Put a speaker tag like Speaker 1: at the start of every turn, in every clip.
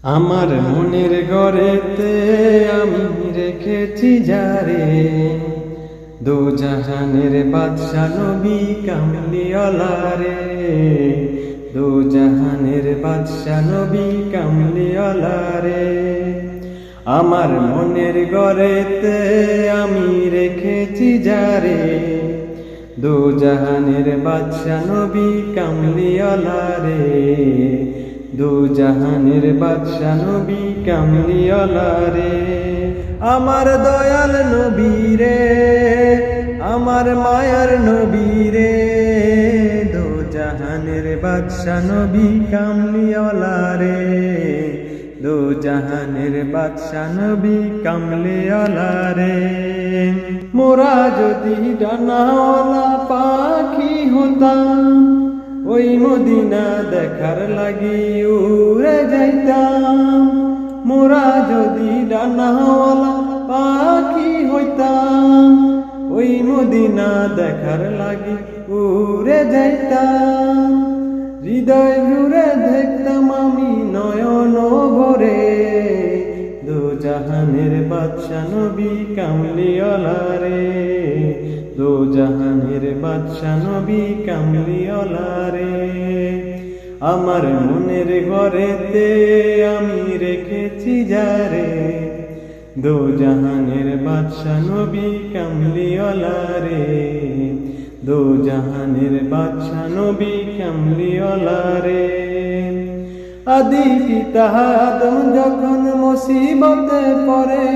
Speaker 1: আমার মনের ঘরেতে আমি রেখেছি যারে, দো জাহানের বাদশা নবী কামলিওয়ালা রে, দো জাহানের বাদশা নবী কামলিওয়ালা রে। আমার মনের ঘরেতে আমি রেখেছি যারে, দো জাহানের বাদশা নবী কামলিওয়ালা রে, দো জাহানের বাদশা নবী কামলিওয়ালা রে। আমার দয়াল নবী রে, আমার মায়ার নবী রে, দো জাহানের বাদশা নবী কামলিওয়ালা রে, দো জাহানের বাদশা নবী কামলিওয়ালা রে। মোরা যদি ডানাওয়ালা পাখি হতাম, ওই মদিনা দেখার লাগি উড়ে যাইতাম। মোরা যদি ডানাওয়ালা পাখি হইতাম, ওই মদিনা দেখার লাগি উড়ে যাইতাম। হৃদয় জুড়ে দেখতাম আমি নয়ন ভরে, দো জাহানের বাদশা নবী কামলিওয়ালা রে, দো জাহানের বাদশা নবী কামলিওয়ালা রে। আমার মনের ঘরেতে আমি রেখেছি যারে, দো জাহানের বাদশা নবী কামলিওয়ালা রে, দো জাহানের বাদশা নবী কামলিওয়ালা রে। আদি পিতা আদম যখন মুসিবতে পড়ে,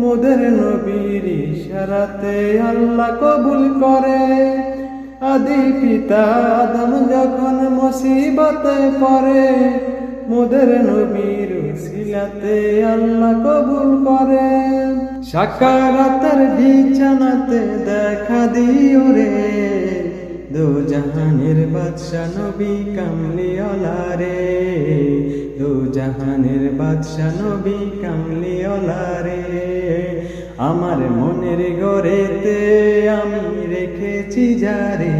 Speaker 1: মোদের নবীর ইশারাতে আল্লাহ কবুল করে। আদি পিতা আদম যখন মুসিবতে পড়ে, মোদের নবীর উসিলাতে আল্লাহ কবুল করে। সাকারাতের বিছানাতে দেখা দিও রে, দো জাহানের বাদশা নবী কামলিওয়ালা রে, দো জাহানের বাদশা নবী কামলিওয়ালা রে। আমার মনের ঘরেতে আমি রেখেছি যারে,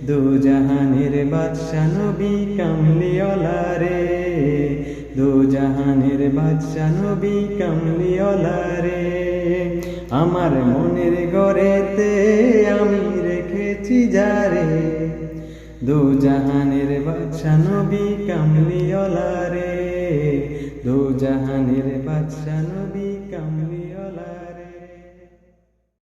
Speaker 1: দো জাহানের বাদশা নবী কামলিওয়ালা রে, দো জাহানের বাদশা নবী কামলিওয়ালা রে। আমার মনের ঘরেতে আমি রেখেছি যারে, দো জাহানের বাদশা নবী কামলিওয়ালা রে, দো জাহানের বাদশা নবী কামলি।